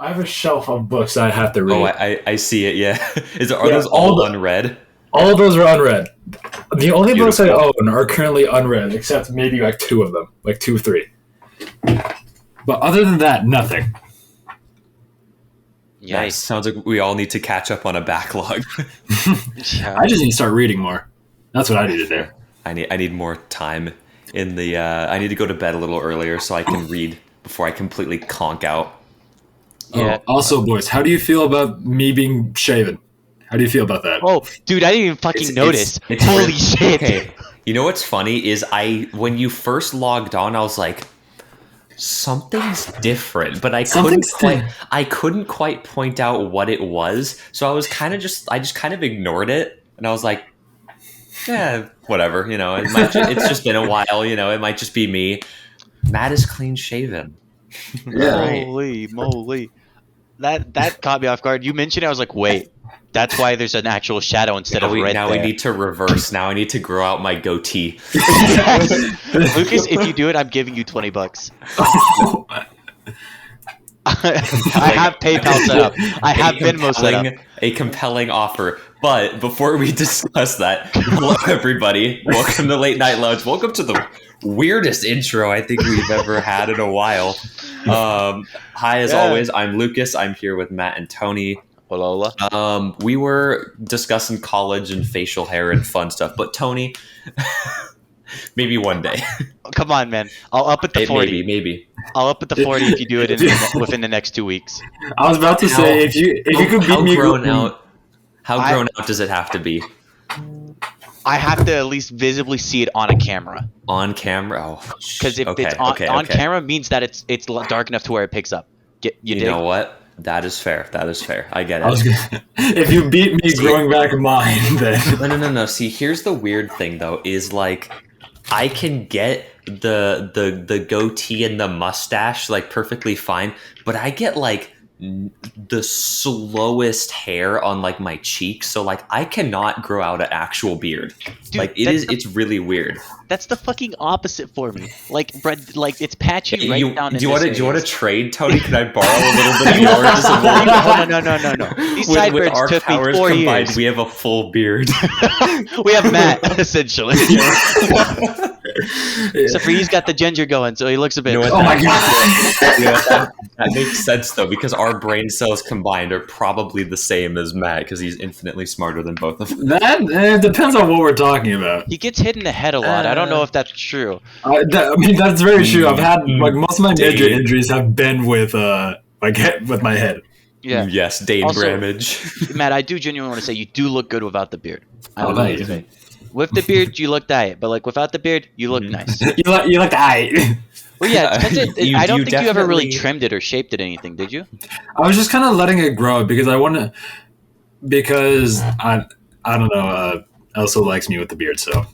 I have a shelf of books I have to read. Oh, I see it. Yeah, are Yeah, those all unread? all of those are unread. The only books I Beautiful. own are currently unread, except maybe like two of them, like two or three. But other than that, nothing. Nice. Yikes. Sounds like we all need to catch up on a backlog. Yeah. I just need to start reading more. That's what I need to do. I need more time in the. I need to go to bed a little earlier so I can read before I completely conk out. Yeah. Oh, also, boys, how do you feel about me being shaven? How do you feel about that? Oh, dude, I didn't even fucking notice. It's Holy really- shit. Okay, you know what's funny is when you first logged on, I was like, something's different, but I couldn't quite point out what it was. So I was kind of I just kind of ignored it, and I was like, yeah, whatever. It's just been a while. It might just be me. Matt is clean shaven. Yeah. Right. Holy moly. That caught me off guard. You mentioned it, I was like, wait, that's why there's an actual shadow instead of red Now there. we need to reverse. Now I need to grow out my goatee. Lucas, if you do it, I'm giving you $20. I have PayPal set up. I have Venmo set up. A compelling offer. But before we discuss that, hello everybody. Welcome to Late Nite Lounge. Welcome to the weirdest intro I think we've ever had in a while. Hi, as always, I'm Lucas. I'm here with Matt and Tony. Hola. We were discussing college and facial hair and fun stuff, but Tony, maybe one day. Come on, man. I'll up at the 40. Maybe. I'll up at the 40 if you do it within the next 2 weeks. I was about to say, if you could beat me, How grown out does it have to be? I have to at least visibly see it on a camera. On camera? Oh, because if it's on camera means that it's dark enough to where it picks up. You know what? That is fair. I get it. If you beat me growing back mine, then no. See, here's the weird thing though: is like I can get the goatee and the mustache like perfectly fine, but I get like the slowest hair on like my cheeks, so like I cannot grow out an actual beard. Dude, like it's really weird. That's the fucking opposite for me. Like it's patchy do right you, down. Do you want to trade, Tony? Can I borrow a little bit of yours? No. These sideburns our took me powers 4 combined, years. we have a full beard. We have Matt essentially. Except for he's got the ginger going, so he looks a bit. Oh my god! That makes sense though, because our brain cells combined are probably the same as Matt, because he's infinitely smarter than both of them. That depends on what we're talking about. He gets hit in the head a lot. I don't know if that's true. That's very true. I've had like most of my major injuries have been with with my head. Yeah. Yes, Dane Bramage. Matt, I do genuinely want to say you do look good without the beard. Thank With the beard, you look diet, but like without the beard, you look nice. You look aight. Well, yeah, I don't think you ever really definitely trimmed it or shaped it anything, did you? I was just kind of letting it grow because I don't know. Elsa likes me with the beard, so.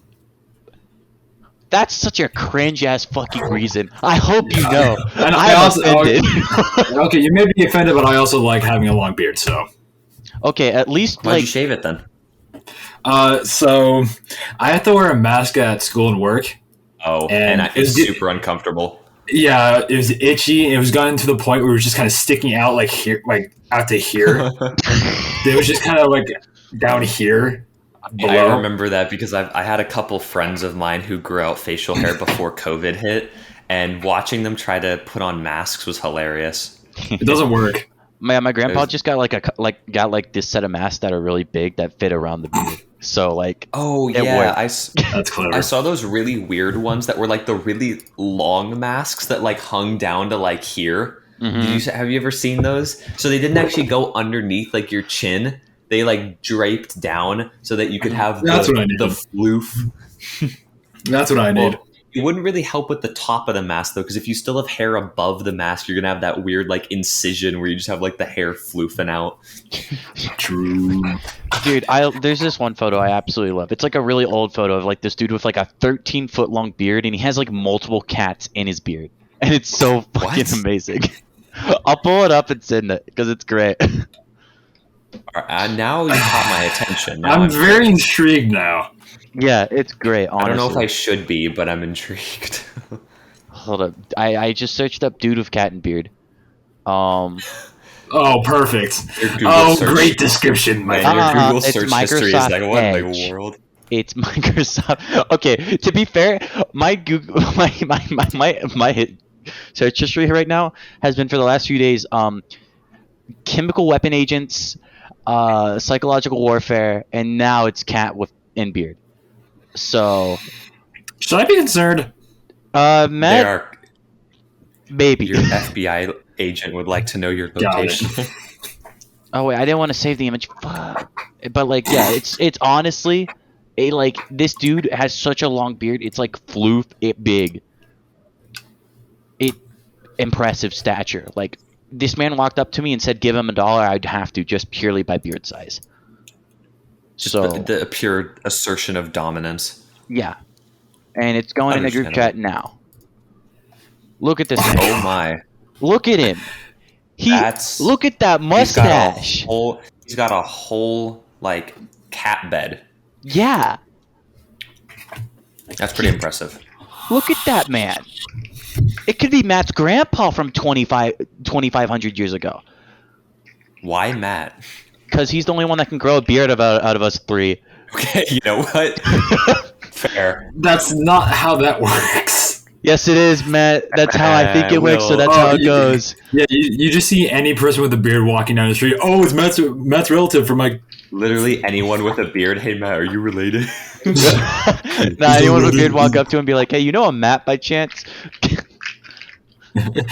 That's such a cringe ass fucking reason. I hope you know. And I'm offended. Okay, you may be offended, but I also like having a long beard, so. Okay, at least Why'd you shave it then? So I have to wear a mask at school and work. Oh, and it's super uncomfortable. Yeah, it was itchy. It was gotten to the point where it was just kind of sticking out like here, like out to here. It was just kind of like down here. Below. I remember that because I had a couple friends of mine who grew out facial hair before COVID hit, and watching them try to put on masks was hilarious. It doesn't work. My grandpa just got got this set of masks that are really big that fit around the beard. So like, oh yeah, that's clever. I saw those really weird ones that were like the really long masks that like hung down to like here. Mm-hmm. Have you ever seen those? So they didn't actually go underneath like your chin. They like draped down so that you could have the floof. That's what I need. Well, it wouldn't really help with the top of the mask though, because if you still have hair above the mask, you're gonna have that weird like incision where you just have like the hair floofing out. True. Dude, there's this one photo I absolutely love. It's like a really old photo of like this dude with like a 13-foot long beard, and he has like multiple cats in his beard, and it's so fucking amazing. I'll pull it up and send it because it's great. Now you caught my attention. Now I'm very intrigued now. Yeah, it's great, honestly. I don't know if I should be, but I'm intrigued. Hold up. I just searched up dude with cat and beard. Oh, perfect. Your Google Oh, search. great description, my Man, friend. your Google it's search history is Microsoft like, what in Edge. the world? It's Microsoft. Okay, to be fair, my Google, my search history right now has been for the last few days. Chemical weapon agents, psychological warfare, and now it's cat with and beard. So, Should I be concerned? Matt, maybe. Your FBI agent would like to know your Got it. location. Oh wait, I didn't want to save the image. Fuck. But like, yeah, it's honestly, this dude has such a long beard. It's like floof it big. It impressive stature. Like this man walked up to me and said, "Give him $1." I'd have to just purely by beard size. Just So the pure assertion of dominance. yeah, and it's going in a group chat now. Look at this man. Oh my! Look at him. Look at that mustache. He's got a whole like cat bed. Yeah. That's pretty impressive. Look at that man. It could be Matt's grandpa from 2,500 years ago. Why Matt? Because he's the only one that can grow a beard out of us three. Okay, you know what? Fair. That's not how that works. Yes, it is, Matt. That's how I think it works, so that's how it goes. Yeah, you just see any person with a beard walking down the street. Oh, it's Matt's relative from like... Literally anyone with a beard. Hey, Matt, are you related? Anyone with a beard walk up to him and be like, hey, you know a Matt by chance?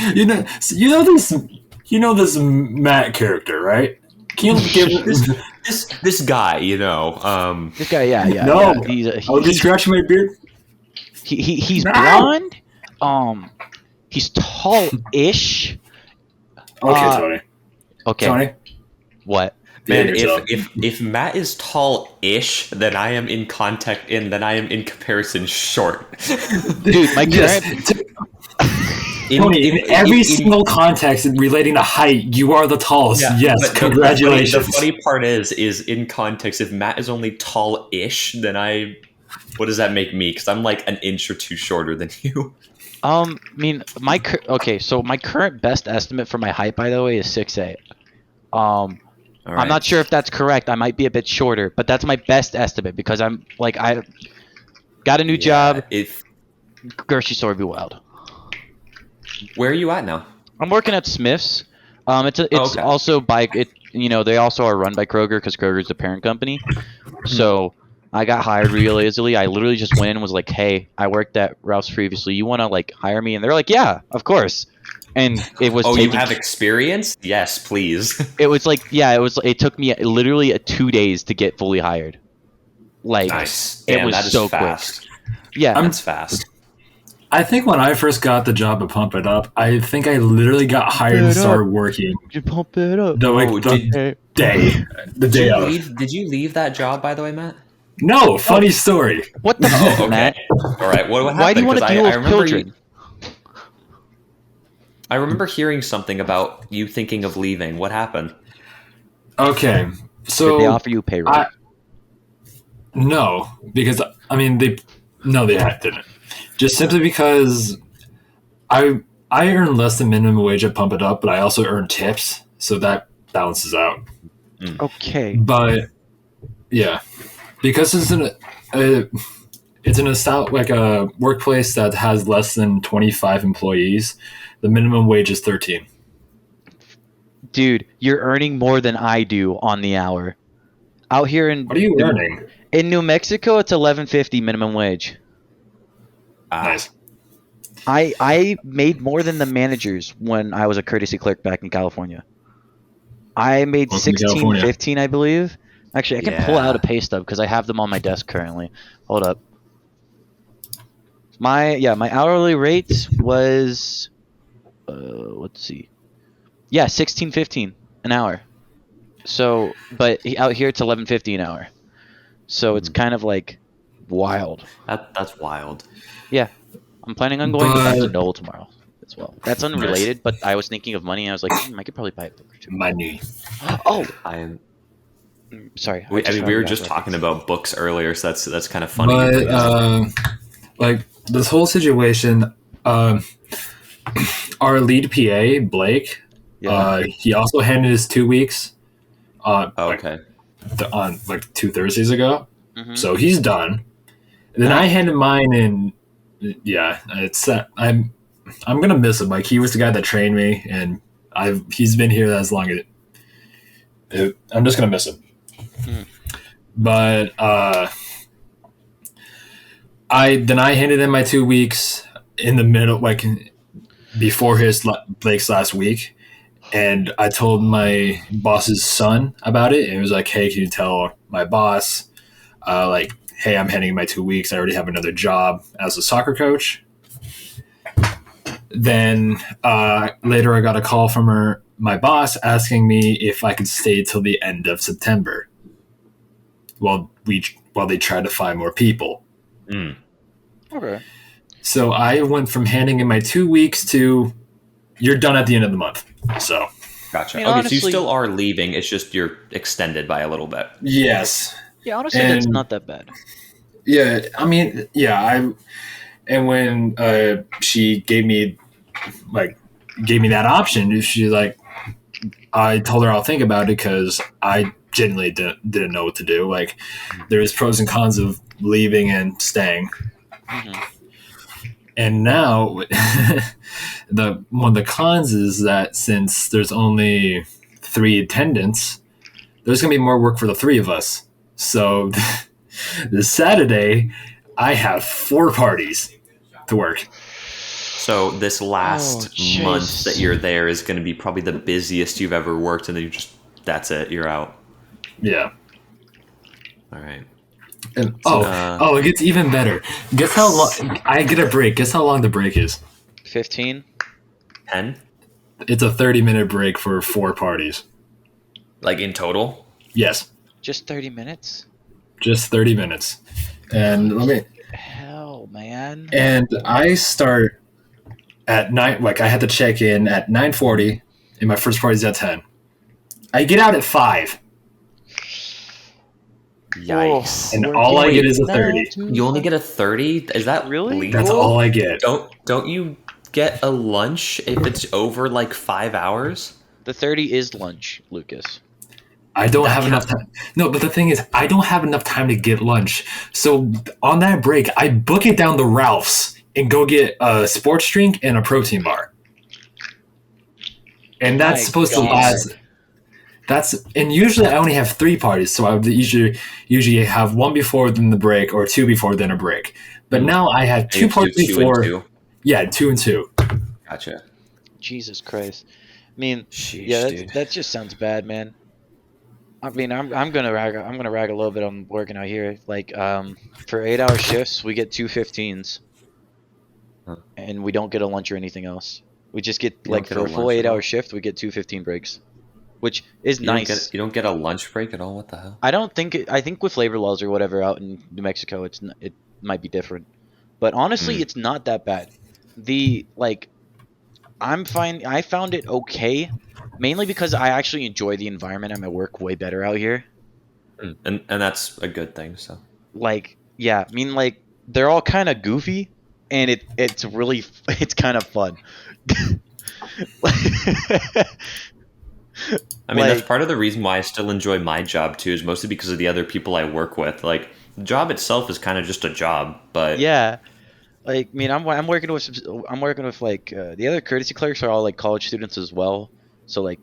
you know this Matt character, right? Can you give this guy, you know? This guy, yeah. No, yeah. I'll just scratch my beard. He's blonde. He's tall-ish. Okay, Tony. Okay. Tony. What? Man, if Matt is tall-ish, then I am in comparison short. Dude, my current Tony, in every single context relating to height, you are the tallest. Yeah, yes, congratulations. The funny part is in context, if Matt is only tall-ish, then what does that make me? Because I'm like an inch or two shorter than you. I mean, so my current best estimate for my height, by the way, is 6'8". Right. I'm not sure if that's correct. I might be a bit shorter, but that's my best estimate because I got a new job. Grocery store would be wild. Where are you at now? I'm working at Smith's. It's also by it. You know, they also are run by Kroger because Kroger's the parent company. So I got hired really easily. I literally just went in and was like, "Hey, I worked at Ralph's previously. You want to like hire me?" And they're like, "Yeah, of course." And it was. Oh, you have experience? Yes, please. It was like, yeah, it took me literally 2 days to get fully hired. Like, nice. Damn, it was that is so fast. quick. Yeah, that's fast. I think when I first got the job at Pump It Up, I think I literally got hired and started working. You pump it up. The day of. Did you leave that job, by the way, Matt? No, funny story. What the fuck, okay. Matt? All right, what happened? Why do you want to deal with children? I remember hearing something about you thinking of leaving. What happened? Okay, so did they offer you payroll? No, because I mean they didn't. Just simply because I earn less than minimum wage at Pump It Up, but I also earn tips, so that balances out. Okay, but yeah, because it's like a workplace that has less than 25 employees. The minimum wage is 13. Dude, you're earning more than I do on the hour. Out here in what are you earning? In New Mexico, it's $11.50 minimum wage. Nice. I made more than the managers when I was a courtesy clerk back in California. I made $16.15, I believe. Actually, I can pull out a pay stub because I have them on my desk currently. Hold up. My hourly rate was let's see. Yeah, $16.15 an hour. So, but out here it's $11.50 an hour. So it's kind of like wild. That's wild. Yeah, I'm planning on going back to Dole tomorrow as well. That's unrelated, but I was thinking of money. And I was like, I could probably buy a book or two. Money. Oh, I am. Sorry. We were just talking about books earlier, so that's kind of funny. But like this whole situation, our lead PA Blake, Yeah. He also handed his 2 weeks Okay. on like 2 Thursdays ago. Mm-hmm. So he's done. And then I Nice. handed mine in. Yeah, I'm gonna miss him. Like he was the guy that trained me, and he's been here as long as I'm just gonna miss him. Mm. But I handed in my 2 weeks in the middle, like before Blake's last week, and I told my boss's son about it, and he was like, "Hey, can you tell my boss, like, hey, I'm handing in my 2 weeks. I already have another job as a soccer coach." Then later, I got a call from my boss, asking me if I could stay till the end of September, while they try to find more people. Mm. Okay. So I went from handing in my 2 weeks to you're done at the end of the month. So Gotcha. I mean, Okay, so honestly, you still are leaving. It's just you're extended by a little bit. yes, yeah, honestly, that's not that bad. yeah. I mean, yeah. And when she gave me that option, she's like, I told her I'll think about it because I genuinely didn't know what to do. Like, there's pros and cons of leaving and staying. Mm-hmm. And now, one of the cons is that since there's only 3 attendants, there's going to be more work for the 3 of us. So this Saturday, I have 4 parties to work. So this last jeez. month that you're there is going to be probably the busiest you've ever worked, and then that's it. You're out. Yeah. All right. And it gets even better. Guess how long I get a break. Guess how long the break is? 15. 10? It's a 30-minute break for 4 parties. Like in total? Yes. Just 30 minutes? Just 30 minutes. And hell, man. And I start at 9, like I had to check in at 9:40 and my first party's at 10. I get out at 5. Yikes. And all I get is a 30. You only get a 30? Is that Really? legal? That's all I get. Don't you get a lunch if it's over like 5 hours? The 30 is lunch, Lucas. I don't have enough time. No, but the thing is, I don't have enough time to get lunch. So on that break, I book it down to Ralph's and go get a sports drink and a protein bar. And that's supposed to last. And usually I only have 3 parties, so I would usually have 1 before then the break or 2 before then a break. But now I have 2 parties before. 2 and 2? Yeah, 2 and 2. Gotcha. Jesus Christ. I mean, Sheesh, that just sounds bad, man. I mean, I'm gonna rag a little bit on working out here. Like, for 8-hour shifts, we get 2 15s, and we don't get a lunch or anything else. We just get for a full 8-hour shift, we get 2 15 breaks, which is nice. You don't get a lunch break at all? What the hell? I think with labor laws or whatever out in New Mexico, it might be different, but honestly, it's not that bad. I'm fine. I found it okay. Mainly because I actually enjoy the environment at my work way better out here. And that's a good thing, so. Yeah, I mean, they're all kind of goofy, and it's kind of fun. I mean, that's part of the reason why I still enjoy my job, too, is mostly because of the other people I work with. Like, the job itself is kind of just a job, but... Yeah. I mean, I'm working with the other courtesy clerks are all, college students as well. So, I'm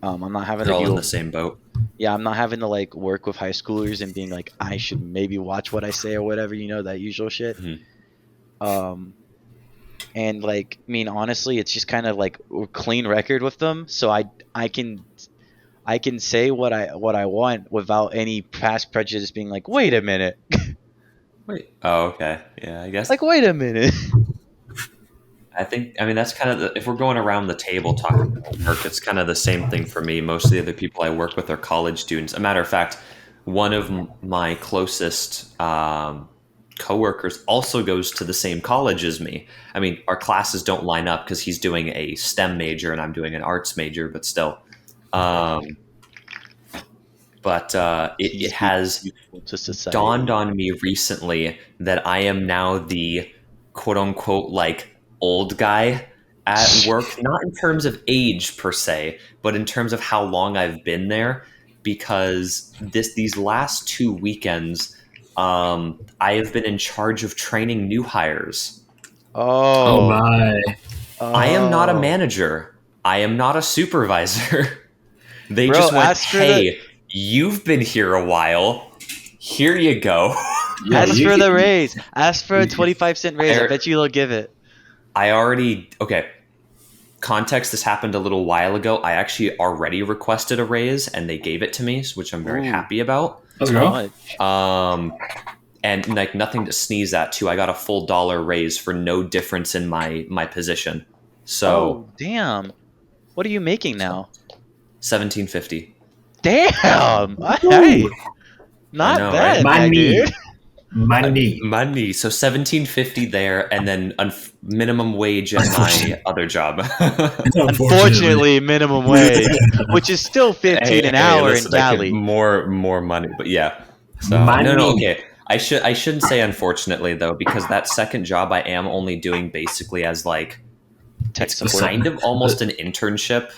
not having They're to all in the same boat. Yeah, I'm not having to, work with high schoolers and being I should maybe watch what I say or whatever, that usual shit. Mm-hmm. And, I mean, honestly, it's just kind of, a clean record with them. So I can say what I want without any past prejudice being wait a minute. Wait. Oh, okay. Yeah, I guess. Wait a minute. I mean, that's kind of if we're going around the table talking about work, it's kind of the same thing for me. Most of the other people I work with are college students. A matter of fact, one of my closest coworkers also goes to the same college as me. I mean, our classes don't line up because he's doing a STEM major and I'm doing an arts major, but still. It has dawned on me recently that I am now the quote unquote old guy at work, not in terms of age per se, but in terms of how long I've been there. Because these last 2 weekends, I have been in charge of training new hires. Oh Oh, my! I am not a manager. I am not a supervisor. They Bro, just went, ask for "Hey, you've been here a while. Here you go." Yeah, Ask you for the can- raise. Ask for a 25-cent raise. I Eric- bet you they'll give it. Okay. Context, this happened a little while ago. I actually already requested a raise and they gave it to me, which I'm very Ooh. happy about. Let's How go. much? And like nothing to sneeze at too. I got a full dollar raise for no difference in my position. So Oh, damn. What are you making now? $17.50. Damn. Hey, not know, bad, right? my Money. dude. Money. Money. So $17.50 there, and then minimum wage at my other job. Unfortunately, minimum wage, which is still 15 an hour listen, in I could- Cali. more money, but yeah. So Money. no, okay. I shouldn't say unfortunately though, because that second job I am only doing basically as like Tech it's support. kind of almost an internship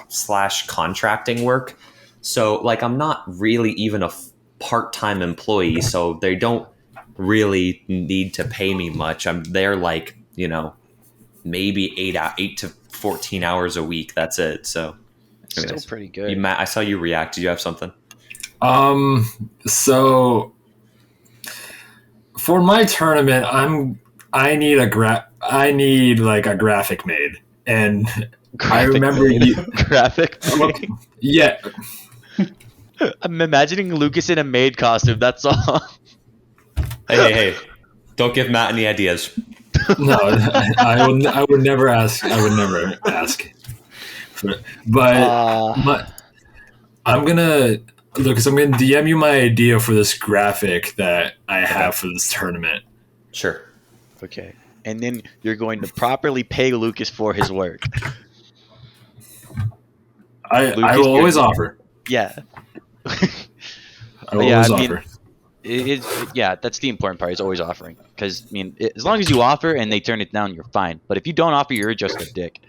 / contracting work. So like I'm not really even a part-time employee, so they don't really need to pay me much. I'm there like, maybe 8 to 14 hours a week. That's it. So Still anyways, pretty good. I saw you react. Did you have something? So for my tournament, I need like a graphic made, and I remember you. graphic. Yeah, I'm imagining Lucas in a maid costume. That's all. Hey! Don't give Matt any ideas. no, I would never ask. I would never ask. But I'm gonna Lucas. I'm gonna DM you my idea for this graphic that I have for this tournament. Sure. Okay. And then you're going to properly pay Lucas for his work. I Lucas, will always offer. Yeah. I will always offer. Yeah, that's the important part, is always offering. Because, as long as you offer and they turn it down, you're fine. But if you don't offer, you're just a dick.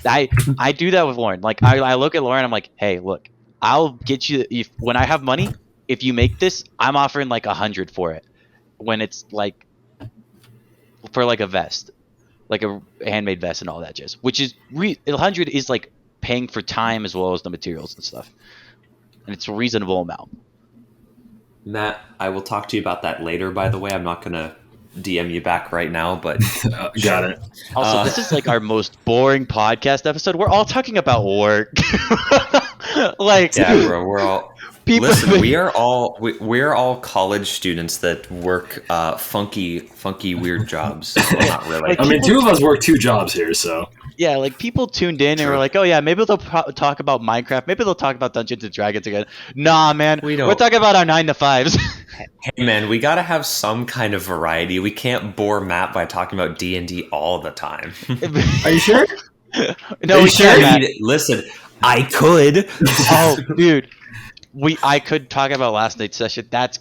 I do that with Lauren. Like, I look at Lauren, I'm like, hey, look, I'll get you, when I have money, if you make this, I'm offering like 100 for it. When it's like, for like a vest. Like a handmade vest and all that jazz. Which is, 100 is like paying for time as well as the materials and stuff. And it's a reasonable amount. Matt, I will talk to you about that later, by the way. I'm not going to DM you back right now, but Got it. Also, this is like our most boring podcast episode. We're all talking about work. Like, yeah, bro, we're all people. listen. We're all college students that work funky, weird jobs. Well, not really. Like, I mean, two of us work 2 jobs here, so Yeah, like people tuned in and True. were like, "Oh yeah, maybe they'll talk about Minecraft. Maybe they'll talk about Dungeons and Dragons again." Nah, man, We don't. we're talking about our 9 to 5s. Hey, man, we gotta have some kind of variety. We can't bore Matt by talking about D&D all the time. are you sure? No, we sure? can't. Matt. Listen, I could. Oh, dude, I could talk about last night's session. That's.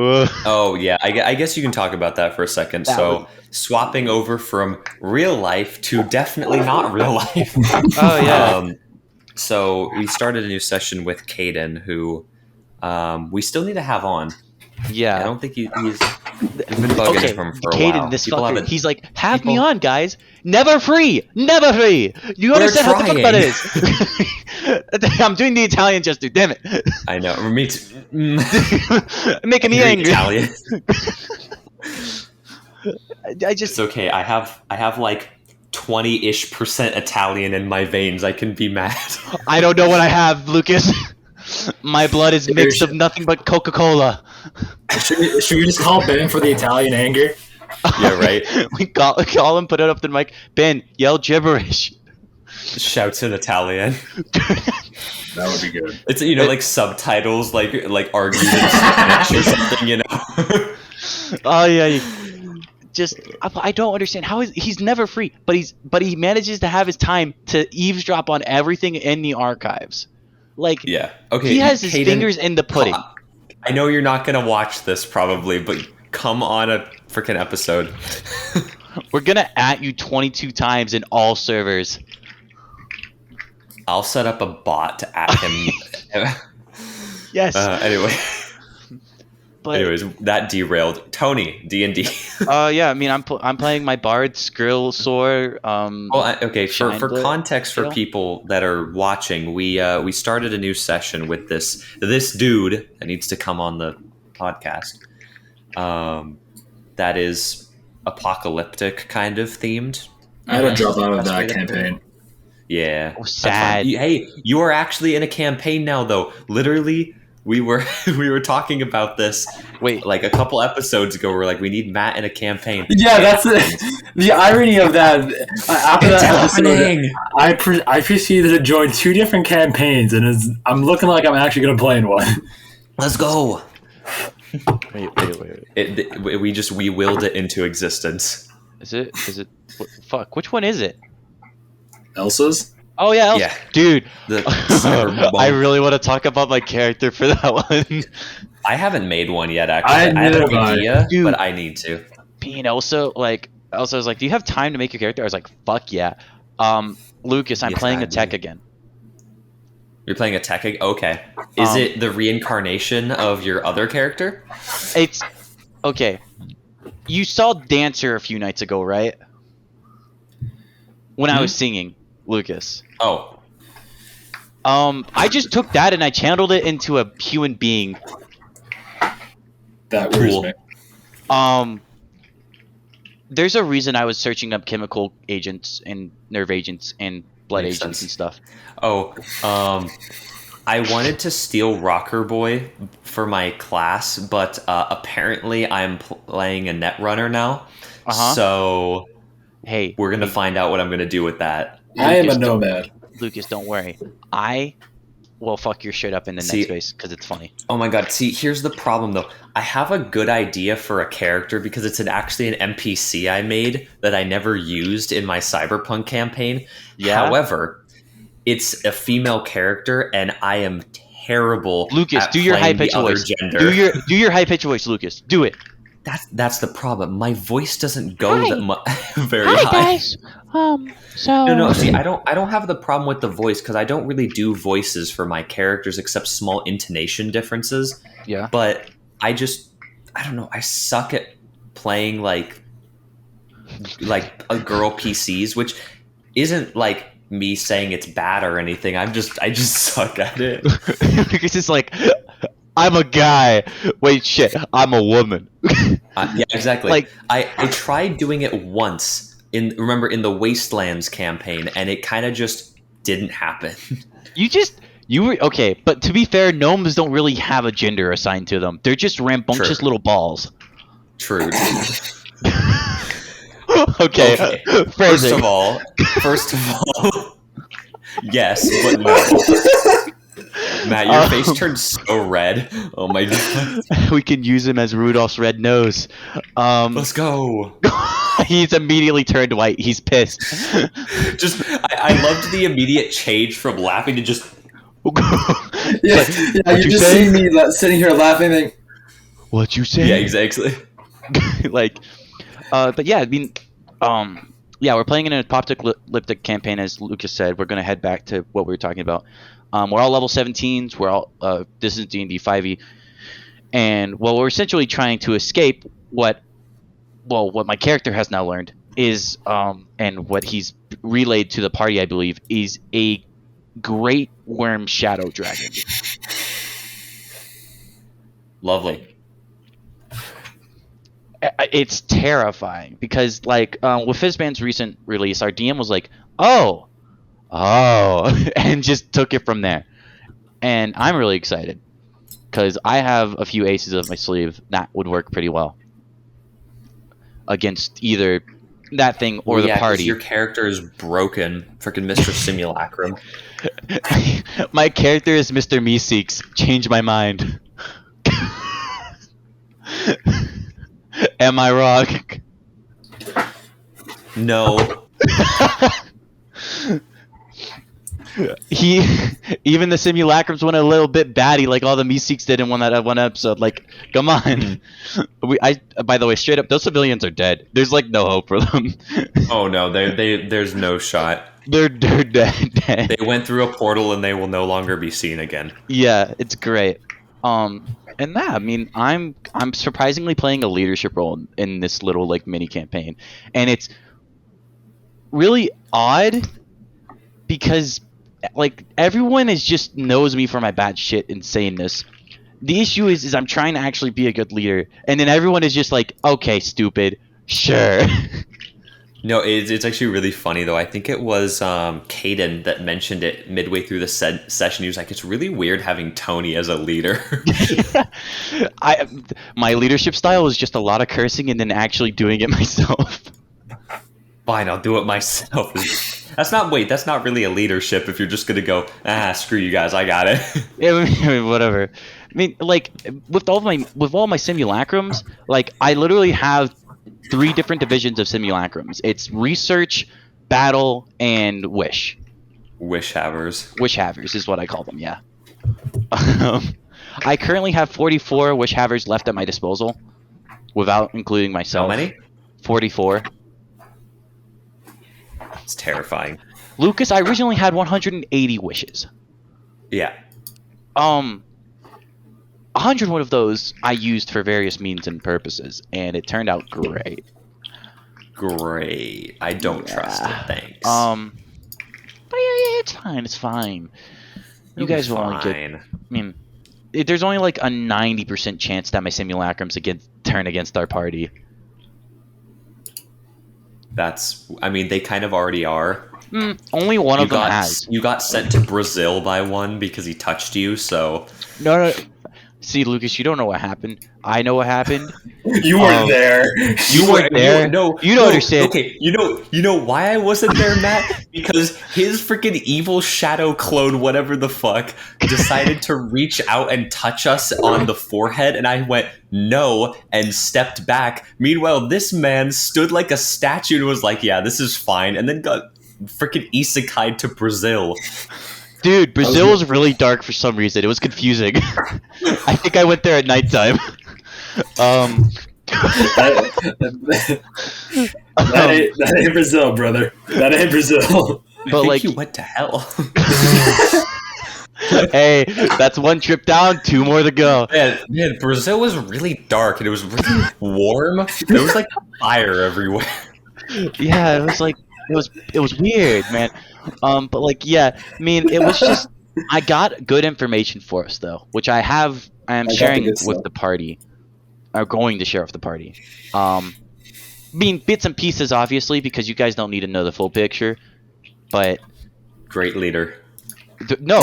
Oh yeah, I guess you can talk about that for a second. That So was- swapping over from real life to definitely not real life. Oh yeah. So we started a new session with Caden, who we still need to have on. I Yeah. don't think he's been bugging Okay, for him for a Caden, while. this People fucker, haven't- he's like, have me people- on, guys. Never free. Never free. You We're understand what the fuck that trying. is? I'm doing the Italian gesture, damn it. I know. Me too. Making me You're angry. Italian. I just, It's okay. I have like 20-ish% Italian in my veins. I can be mad. I don't know what I have, Lucas. My blood is mixed of nothing but Coca-Cola. Should we just call Ben for the Italian anger? Yeah, right. We call him, put it up to the mic. Ben, yell gibberish. Shouts in Italian. That would be good. It's like subtitles, like arguing in Spanish or something. Oh yeah. Just I don't understand how he's never free, but he manages to have his time to eavesdrop on everything in the archives. Like, Yeah. Okay. he has his Caden, fingers in the pudding. I know you're not gonna watch this probably, but come on a freaking episode. We're gonna at you 22 times in all servers. I'll set up a bot to at him. Yes. Anyway. But Anyways, that derailed. Tony, D&D. yeah, I mean, I'm playing my Bard Skrill Sword. Well, okay. For Shinelet context, for Tail. people that are watching, we started a new session with this dude that needs to come on the podcast. That is apocalyptic kind of themed. I had to drop out of That's that way to put it. campaign. Yeah, Oh, that's sad. fine. Hey, you are actually in a campaign now, though. Literally, we were talking about this. Wait. Like a couple episodes ago, we're like, we need Matt in a campaign. Yeah, that's the irony of that. After It's that episode, happening. I proceeded to join 2 different campaigns, and I'm looking like I'm actually going to play in one. Let's go. Wait. We willed it into existence. Is it? Fuck. Which one is it? Elsa's? Oh yeah, Yeah. Dude. I I really want to talk about my character for that one. I haven't made one yet. Actually, I I have neither an have I. idea, Dude. but I need to. And Elsa was like, "Do you have time to make your character?" I was like, "Fuck yeah." Lucas, I'm Yes, playing I a tech do. again. You're playing a tech. Okay. Is it the reincarnation of your other character? It's okay. You saw Dancer a few nights ago, right? When I was singing, Lucas. Oh, I just took that and I channeled it into a human being. That Cool. worries me. There's a reason I was searching up chemical agents and nerve agents and blood Makes agents sense. and stuff. oh. I wanted to steal Rocker Boy for my class, but apparently I'm playing a Netrunner now. Uh-huh. So Hey, we're gonna find out what I'm gonna do with that. I am a Lucas, don't- nomad. Lucas, don't worry. I will fuck your shit up in the See- next space because it's funny. Oh my god, see, here's the problem though. I have a good idea for a character because it's actually an NPC I made that I never used in my Cyberpunk campaign. Yeah? However, it's a female character and I am terrible Lucas, at do your high playing the pitched other voice. gender. Do your high pitched voice, Lucas. Do it. That's the problem. My voice doesn't go Hi. very Hi high. guys. So No. See, I don't have the problem with the voice because I don't really do voices for my characters except small intonation differences. Yeah. But I don't know. I suck at playing like a girl PCs, which isn't like me saying it's bad or anything. I just suck at it. Lucas is like, I'm a guy. Wait, shit. I'm a woman. Yeah, exactly. Like- I tried doing it once in the Wastelands campaign, and it kind of just didn't happen. You were okay, but to be fair, gnomes don't really have a gender assigned to them. They're just rambunctious True. little balls. True. Okay. Okay. Phrasing. First of all, yes, but no. Matt, your face turned so red. Oh my god. We can use him as Rudolph's red nose. Let's go. He's immediately turned white. He's pissed. Just, I loved the immediate change from laughing to just. Yeah, What'd you you just say? see me sitting here laughing. Like, What you say? Yeah, exactly. But yeah, I mean, yeah, we're playing in an apocalyptic campaign, as Lucas said. We're gonna head back to what we were talking about. We're all level 17s. We're all this is D&D 5e, and we're essentially trying to escape what my character has now learned is, and what he's relayed to the party, I believe, is a great worm shadow dragon. Lovely. It's terrifying because, like, with Fizzband's recent release, our DM was like, "Oh," and just took it from there. And I'm really excited because I have a few aces up my sleeve that would work pretty well against either that thing or Well, the yeah, 'cause party. Your character is broken. Freaking Mr. Simulacrum. My character is Mr. Meeseeks. Change my mind. Am I wrong? No. he even the simulacrums went a little bit batty, like all the Meeseeks did in one episode. Like, come on. By the way, straight up, those civilians are dead. There's like no hope for them. Oh no, there's no shot. They're dead. They went through a portal and they will no longer be seen again. Yeah, it's great. And that, I mean, I'm surprisingly playing a leadership role in this little like mini campaign, and it's really odd because like everyone is just knows me for my bad shit insaneness. The issue is I'm trying to actually be a good leader, and then everyone is just like, okay, stupid, sure. No, it's actually really funny though. I think it was Caden that mentioned it midway through the session. He was like, "It's really weird having Tony as a leader." My leadership style is just a lot of cursing and then actually doing it myself. Fine, I'll do it myself. That's not really a leadership if you're just gonna go, screw you guys, I got it. Yeah, I mean, whatever. I mean, like with all my simulacrums, like I literally have 3 different divisions of simulacrums. It's research, battle, and wish. Wish havers. Wish havers is what I call them. Yeah. I currently have 44 wish havers left at my disposal, without including myself. How many? 44. It's terrifying. Lucas, I originally had 180 wishes. Yeah. 100 of those I used for various means and purposes, and it turned out great. Great. I don't trust it. Thanks. But yeah, it's fine. It's fine. You guys will only get. I mean, there's only like a 90% chance that my simulacrums turn against our party. They kind of already are. Only one of them has. You got sent to Brazil by one because he touched you, so. No. See, Lucas, you don't know what happened. I know what happened. You weren't there. You weren't there. No, you don't understand. Okay, you know why I wasn't there, Matt? Because his freaking evil shadow clone, whatever the fuck, decided to reach out and touch us on the forehead, and I went no and stepped back. Meanwhile, this man stood like a statue and was like, "Yeah, this is fine," and then got freaking isekai'd to Brazil. Dude, Brazil was really dark for some reason. It was confusing. I think I went there at nighttime. That ain't Brazil, brother. That ain't Brazil. But like, you went to hell. Hey, that's one trip down, 2 more to go. Man, Brazil was really dark and it was really warm. There was like fire everywhere. Yeah, it was like it was weird, man. But like, yeah, I mean, it was just I got good information for us though, which I am sharing with the party. Are going to share with the party. I mean, bits and pieces, obviously, because you guys don't need to know the full picture. But great leader. No,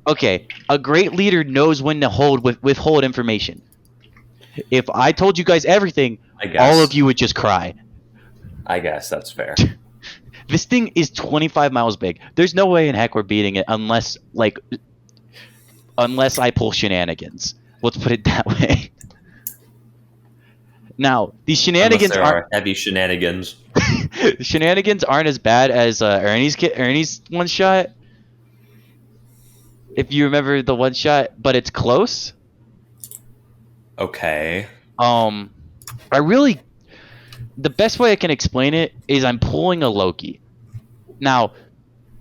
okay. A great leader knows when to withhold information. If I told you guys everything, all of you would just cry. I guess that's fair. This thing is 25 miles big. There's no way in heck we're beating it unless I pull shenanigans. Let's put it that way. Now, these shenanigans are heavy shenanigans. The shenanigans aren't as bad as Ernie's one shot. If you remember the one shot, but it's close. Okay. The best way I can explain it is I'm pulling a Loki. Now,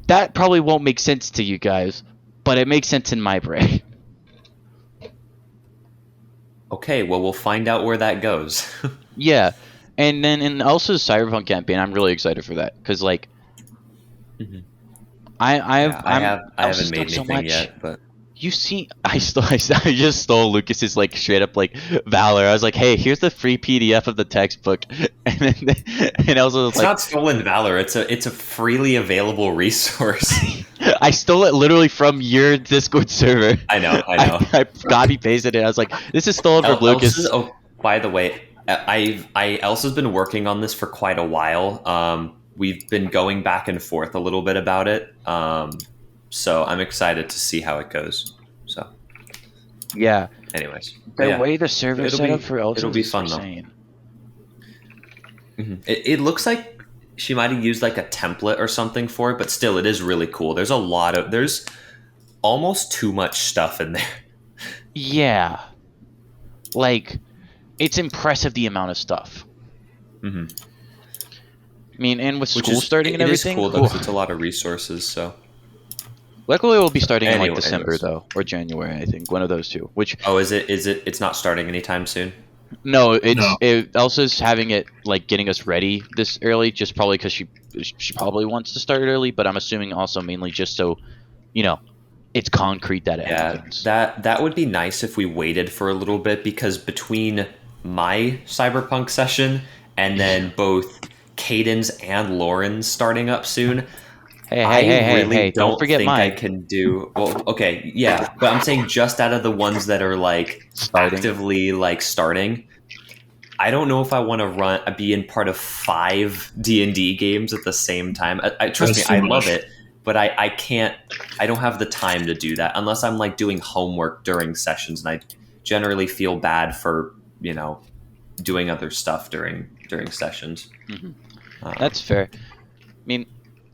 that probably won't make sense to you guys, but it makes sense in my brain. Okay, well, we'll find out where that goes. Yeah, and then in also the Cyberpunk campaign, I'm really excited for that because like, I haven't made anything yet, but you see, I just stole Lucas's like straight up like valor. I was like, hey, here's the free PDF of the textbook, and I was like, it's not stolen valor. It's a freely available resource. I stole it literally from your Discord server. I know. I copy pasted it. I was like, this is stolen from Lucas. By the way, Elsa's been working on this for quite a while. We've been going back and forth a little bit about it. So I'm excited to see how it goes. So yeah. Anyways, the way the server set up for Elsa, it'll be fun though. It looks like she might have used like a template or something for it, but still, it is really cool. There's almost too much stuff in there. Yeah. Like, it's impressive the amount of stuff. Mm-hmm. I mean, and with school starting and everything. It is cool though, 'cause it's a lot of resources. So luckily, we'll be starting in like Anyway, December anyways. though, or January. I think one of those two. Which is it? It's not starting anytime soon. no, No. Elsa's having it like getting us ready this early, just probably because she probably wants to start early. But I'm assuming also mainly just so, you know, it's concrete that it happens. That would be nice if we waited for a little bit, because between my Cyberpunk session and then both Caden's and Lauren's starting up soon, Hey! Don't don't forget think I mine. can do well. Okay, yeah, but I'm saying just out of the ones that are like Starting. actively like starting, I don't know if I want to be in part of 5 D&D games at the same time. Trust That's me, I too love much. it, but I can't. I don't have the time to do that unless I'm like doing homework during sessions, and I generally feel bad for doing other stuff during sessions. Mhm. That's fair. I mean,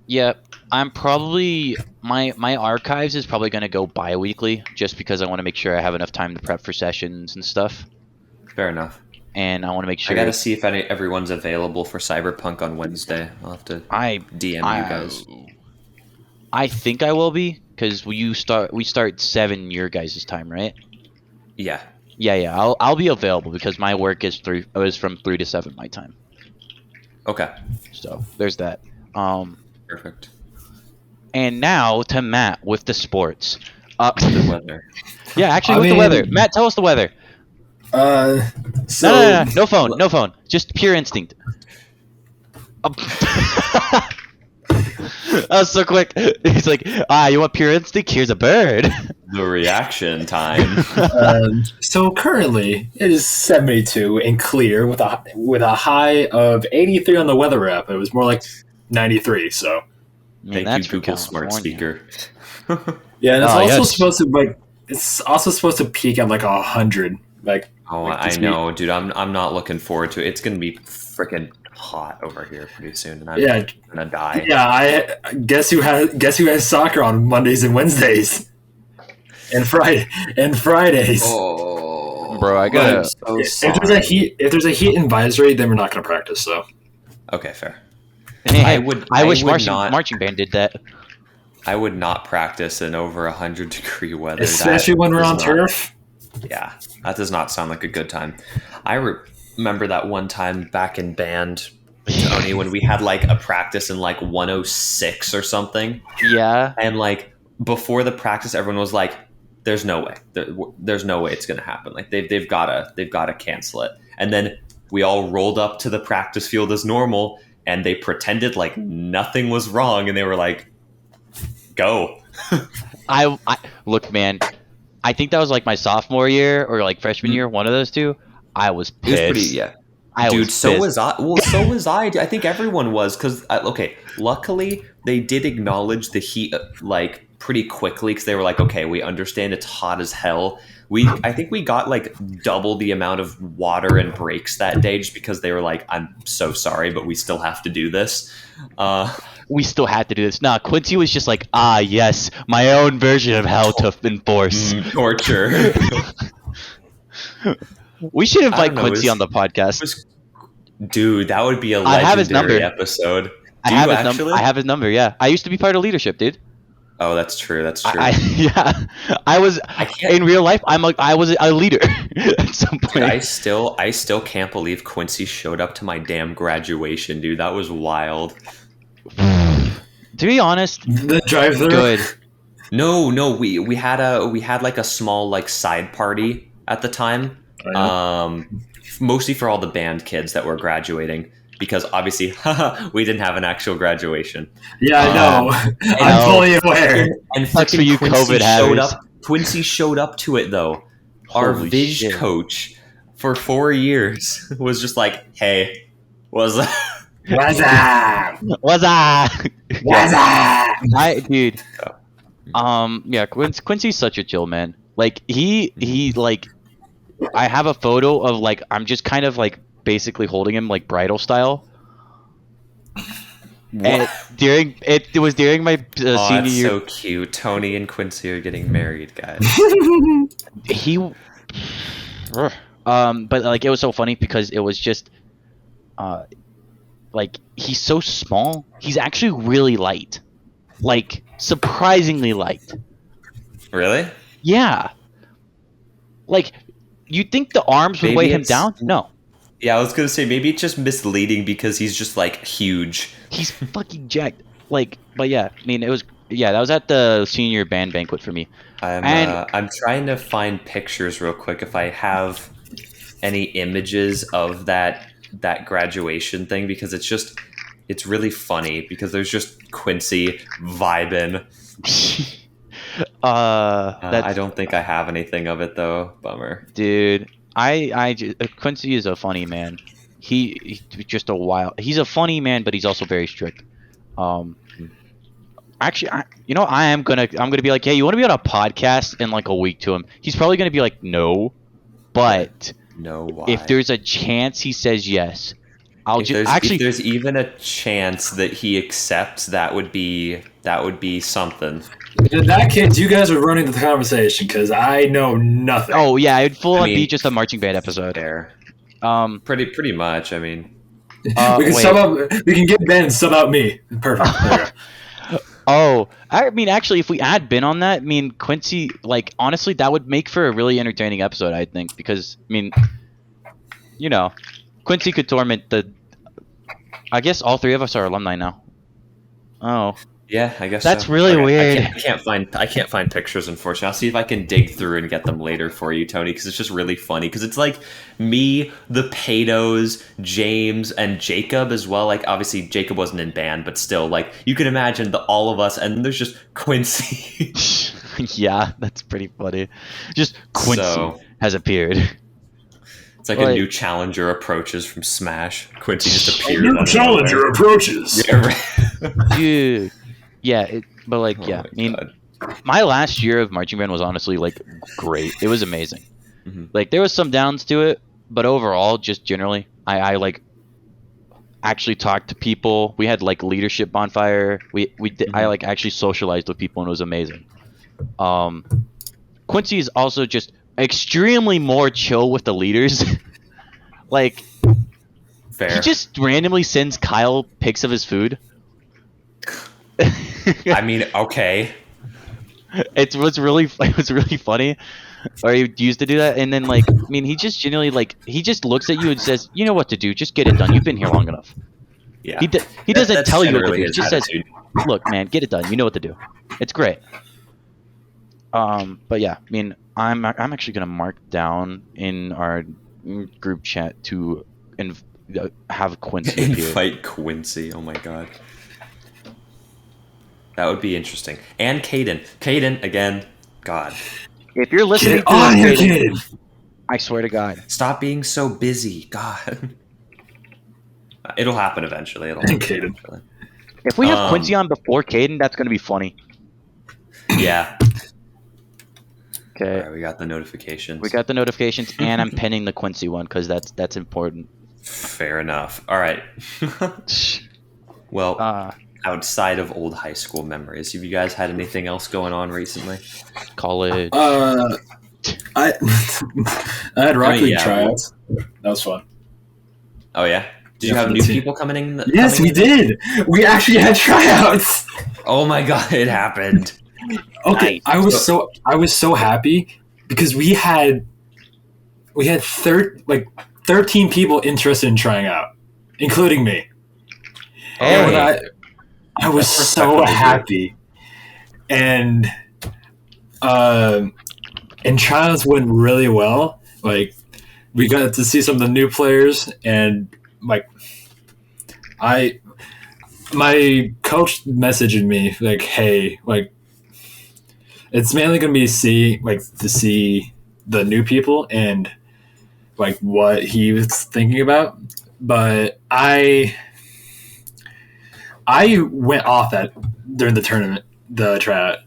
yeah, I'm probably my archives is probably going to go bi-weekly just because I want to make sure I have enough time to prep for sessions and stuff, Fair enough. and I want to make sure I got to see if everyone's available for Cyberpunk on Wednesday. I'll have to DM you guys. I think I will be because we start 7 your guys' time, right? Yeah. Yeah. I'll be available because my work is from 3 to 7 my time. Okay. So there's that. Perfect. And now to Matt with the sports. The weather. Yeah, actually I with the mean- weather. Matt, tell us the weather. So No. No phone. Just pure instinct. That was so quick. He's like, you want pure instinct? Here's a bird. The reaction time. So currently it is 72 and clear with a high of 83 on the weather app. It was more like 93. So Thank you, Google Smart Speaker. yeah, and it's Ah, also yes. supposed to it's also supposed to peak at like 100. Oh, Like I this know, dude. I'm not looking forward to it. It's gonna be freaking hot over here pretty soon, and I'm Yeah. gonna die. Yeah, I guess who has soccer on Mondays and Wednesdays, and Fridays. Oh, Bro, I gotta- I'm so If there's a heat advisory, then we're not going to practice. So Okay, fair. Hey, I wish would not. marching band did that. I would not practice in over 100-degree weather. especially when we're does on not- turf. Yeah, that does not sound like a good time. I remember that one time back in band, Tony, when we had like a practice in like 106 or something, Yeah. and like before the practice, everyone was like, "There's no way. There's no way it's gonna happen. Like they've gotta cancel it." And then we all rolled up to the practice field as normal, and they pretended like nothing was wrong, and they were like, "Go." I look, man. I think that was like my sophomore year or like freshman year, one of those two. I was It was pissed. pretty, yeah. I Dude, was so pissed. was I. Well, so was I. I think everyone was because okay. Luckily, they did acknowledge the heat like pretty quickly because they were like, okay, we understand it's hot as hell. I think we got like double the amount of water and breaks that day just because they were like, I'm so sorry, but we still have to do this. We still had to do this. Nah, Quincy was just like, yes, my own version of how to enforce. Torture. We should invite don't know, Quincy it's- on the podcast. Dude, that would be a I have his legendary number. episode. I Do have you his actually? I have his number. Yeah, I used to be part of leadership, dude. Oh, that's true. That's true. Yeah, I was I can't. in real life. I was a leader at some point. Dude, I still can't believe Quincy showed up to my damn graduation, dude. That was wild. To be honest, The drive-through. good. No, we had like a small like side party at the time. Mostly for all the band kids that were graduating because obviously we didn't have an actual graduation. Yeah, I know. know. I'm fully aware. And Sucks for freaking you, Quincy COVID showed hatters. up. Quincy showed up to it though. Our Holy Viz shit. coach for 4 years was just like, "Hey, what's up?" What's up? What's up? What's up? Dude. Yeah, Quincy's such a chill man. Like he like, I have a photo of like I'm just kind of like basically holding him like bridal style, And it was during my Oh, senior that's year. so cute. Tony and Quincy are getting married, guys. He, but like it was so funny because it was just, like he's so small. He's actually really light, like surprisingly light. Really? Yeah, like you'd think the arms would Maybe weigh him it's- down. No, Yeah, I was gonna say maybe it's just misleading because he's just like huge. he's fucking jacked. Like, but yeah, I mean, it was that was at the senior band banquet for me. And I'm trying to find pictures real quick if I have any images of that graduation thing because it's really funny because there's just Quincy vibing. I don't think I have anything of it though. Bummer. dude, Quincy is a funny man. He's just a wild. He's a funny man, but he's also very strict. Actually, I'm gonna be like, hey, you want to be on a podcast in like a week to him? He's probably gonna be like, no, but No, why? if there's a chance he says yes, if there's even a chance that he accepts, that would be something. In that case, you guys are running the conversation because I know nothing. Oh yeah, it'd full on mean, be just a marching band episode. There, Um, pretty much. I mean, we can wait. sub out. We can get Ben and sub out me. Perfect. There you go. Oh, I mean, actually, if we add Ben on that, I mean, Quincy, like, honestly, that would make for a really entertaining episode, I think, because, I mean, Quincy could torment I guess all three of us are alumni now. Oh, yeah, I guess that's so. really Okay, weird. I can't find pictures, unfortunately. I'll see if I can dig through and get them later for you, Tony, because it's just really funny. Because it's like me, the Paydos, James, and Jacob as well. Like obviously Jacob wasn't in band, but still, like you can imagine all of us, and then there's just Quincy. Yeah, that's pretty funny. Just Quincy So- has appeared. It's like Like- a new challenger approaches from Smash. Quincy just appears. New out of challenger nowhere. approaches. Yeah, right. Dude. Yeah, but like, Oh yeah, my I mean, God. my last year of marching band was honestly like great. It was amazing. Mhm. Like there was some downs to it, but overall, just generally, I like actually talked to people. We had like leadership bonfire. I Mhm. like actually socialized with people and it was amazing. Quincy is also just extremely more chill with the leaders. Like Fair. he just randomly sends Kyle pics of his food. I mean, okay. It was really funny. Or he used to do that, and then like, I mean, he just genuinely like he just looks at you and says, "You know what to do. Just get it done. You've been here long enough." Yeah. He doesn't That's tell you what to generally do. He his just says, attitude. "Look, man, get it done. You know what to do." It's great. But yeah, I mean, I'm actually gonna mark down in our group chat to have Quincy appear. Invite Quincy. Oh my god. That would be interesting. And Caden. Caden, again, God. If you're listening Get to on this, here, Caden, kid. I swear to God. Stop being so busy. God. It'll happen eventually. It'll happen Caden. eventually. If we have Um, Quincy on before Caden, that's gonna be funny. Yeah. Okay. All right, we got the notifications. We got the notifications, and I'm pinning the Quincy one because that's important. Fair enough. All right. Well, outside of old high school memories, have you guys had anything else going on recently? College. I I had Rocket League yeah. tryouts. That was fun. Oh yeah. Did you Yeah, have for the new team. people coming in? Yes, we did. We actually had tryouts. Oh my god, it happened. Okay, Nice. I was so happy because we had 13 people interested in trying out, including me. Hey. And I was That's so respectable. happy, and tryouts went really well. Like we got to see some of the new players, and like my coach messaging me like, "Hey, like it's mainly gonna be to see the new people and like what he was thinking about." But I went off that during the tournament, the tryout.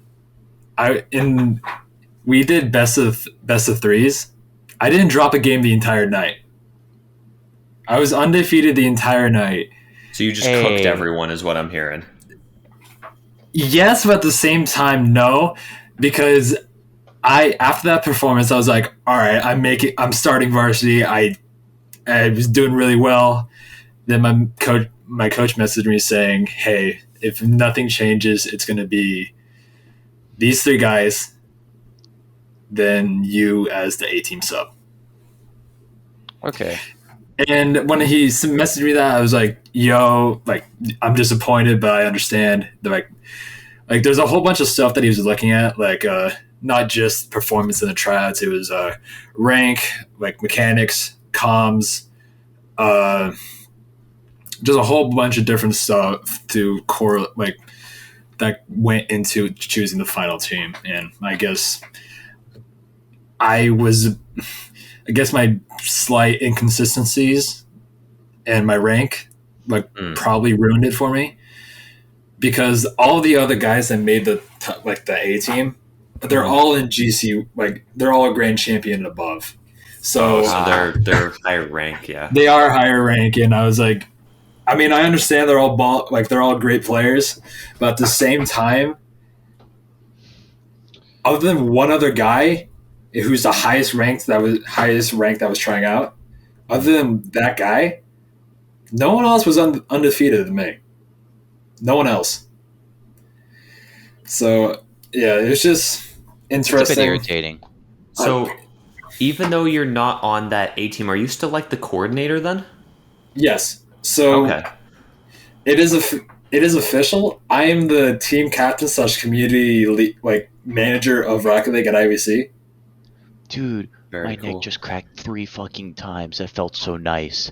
We did best of threes. I didn't drop a game the entire night. I was undefeated the entire night. So you just cooked Hey. everyone, is what I'm hearing. Yes, but at the same time, no, because after that performance, I was like, all right, I'm starting varsity. I was doing really well. Then my coach messaged me saying, hey, if nothing changes, it's going to be these three guys, then you as the A team sub. Okay. And when he messaged me that, I was like, yo, like, I'm disappointed, but I understand. Like there's a whole bunch of stuff that he was looking at, like not just performance in the tryouts. It was rank, like mechanics, comms, just a whole bunch of different stuff to correlate, like that went into choosing the final team. And I guess my slight inconsistencies and my rank like probably ruined it for me, because all the other guys that made the A team, they're all in GC, like they're all a grand champion and above. So, they're higher rank, yeah. They are higher rank, and I was like, I mean, I understand they're all great players, but at the same time, other than one other guy who's the highest ranked that was trying out, other than that guy, no one else was undefeated than me. No one else. So yeah, it was just interesting. It's a bit irritating. So even though you're not on that A team, are you still like the coordinator then? Yes. So Okay. it is official. I am the team captain / community manager of Rocket League at IVC. Dude, Very my cool. neck just cracked 3 fucking times. That felt so nice.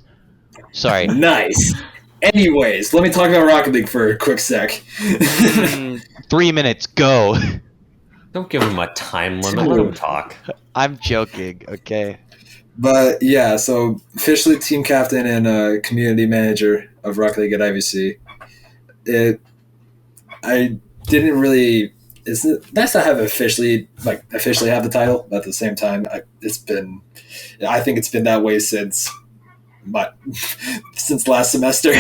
Sorry. Nice. Anyways, let me talk about Rocket League for a quick sec. 3 minutes, go. Don't give him a time limit. Let him talk. I'm joking, okay? But yeah, so officially team captain and community manager of Rocket League at IVC. I didn't really. It's nice to have officially have the title, but at the same time, I think it's been that way since last semester.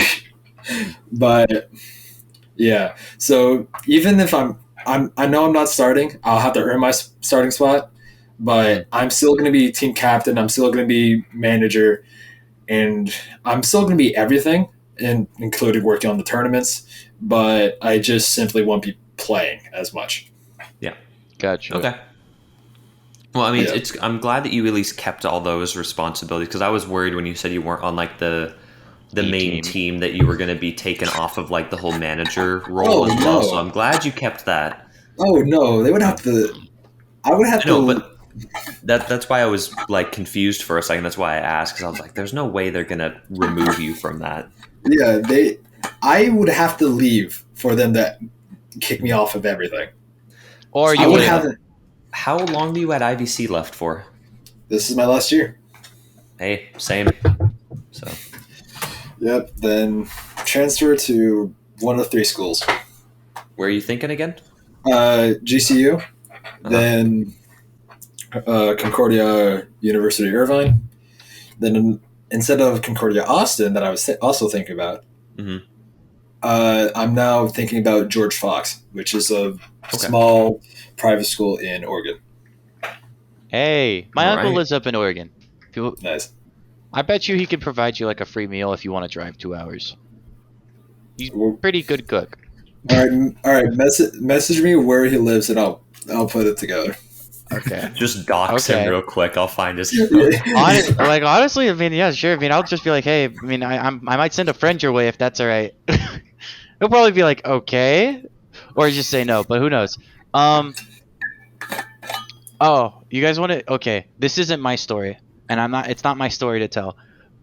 But yeah, so even if I know I'm not starting, I'll have to earn my starting spot, but I'm still going to be team captain. I'm still going to be manager, and I'm still going to be everything, including working on the tournaments, but I just simply won't be playing as much. Yeah. Gotcha. Okay. Well, I mean, Yeah. I'm glad that you at least kept all those responsibilities, because I was worried when you said you weren't on like the main team that you were going to be taken off of like the whole manager role as well. No. So I'm glad you kept that. Oh no, they would have to. I would have No, to. but that's why I was like confused for a second. That's why I asked, because I was like, "There's no way they're going to remove you from that." Yeah, I would have to leave for them to kick me off of everything. Or I you would would have. How long do you at IVC left for? This is my last year. Hey, same. So Yep. Then transfer to one of 3 schools. where are you thinking again? GCU, then Concordia University Irvine, then instead of Concordia Austin that I was also thinking about, I'm now thinking about George Fox, which is a small private school in Oregon. Hey, my All uncle right. lives up in Oregon. Nice. I bet you he could provide you like a free meal if you want to drive 2 hours. He's a pretty good cook. All right. Message me where he lives, and I'll put it together. Okay. Just dox him Okay. real quick. I'll find his. Honestly, I mean, yeah, sure. I mean, I'll just be like, hey, I mean, I might send a friend your way if that's all right. He'll probably be like, okay, or just say no, but who knows? Oh, you guys want to? Okay, this isn't my story, and it's not my story to tell.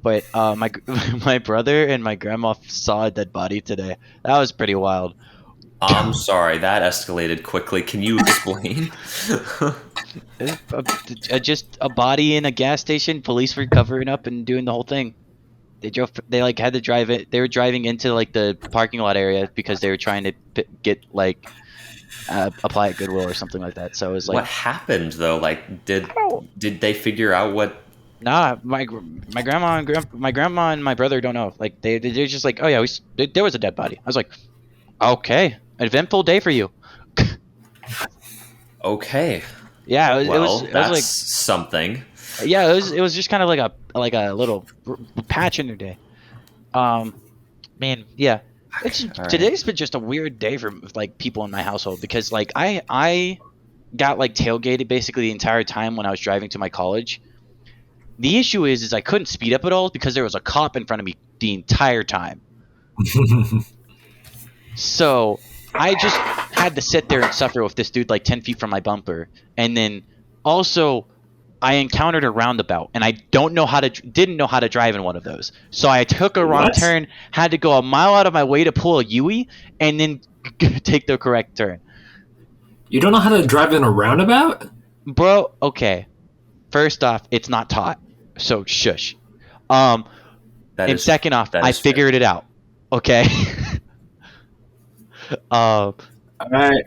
But my brother and my grandma saw a dead body today. That was pretty wild. I'm sorry, that escalated quickly. Can you explain? Just a body in a gas station. Police were covering up and doing the whole thing. They like had to drive it. They were driving into like the parking lot area because they were trying to get like apply at Goodwill or something like that. So it was like, What happened though? Like, did they figure out what Nah, my grandma and my grandma and my brother don't know. Like they're just like, oh yeah, there was a dead body. I was like, okay, an eventful day for you. Okay. Yeah, Well, it was that's like, something. yeah, it was just kind of like a little patch in their day. Man, yeah, All right. today's been just a weird day for like people in my household because like I got like tailgated basically the entire time when I was driving to my college. The issue is I couldn't speed up at all because there was a cop in front of me the entire time. So I just had to sit there and suffer with this dude like 10 feet from my bumper. And then also I encountered a roundabout and I didn't know how to drive in one of those. So I took a wrong What? turn, had to go a mile out of my way to pull a Yui and then take the correct turn. You don't know how to drive in a roundabout? Bro, okay. First off, it's not taught. So shush. And second off, that I is fair. figured it out. Okay. All right.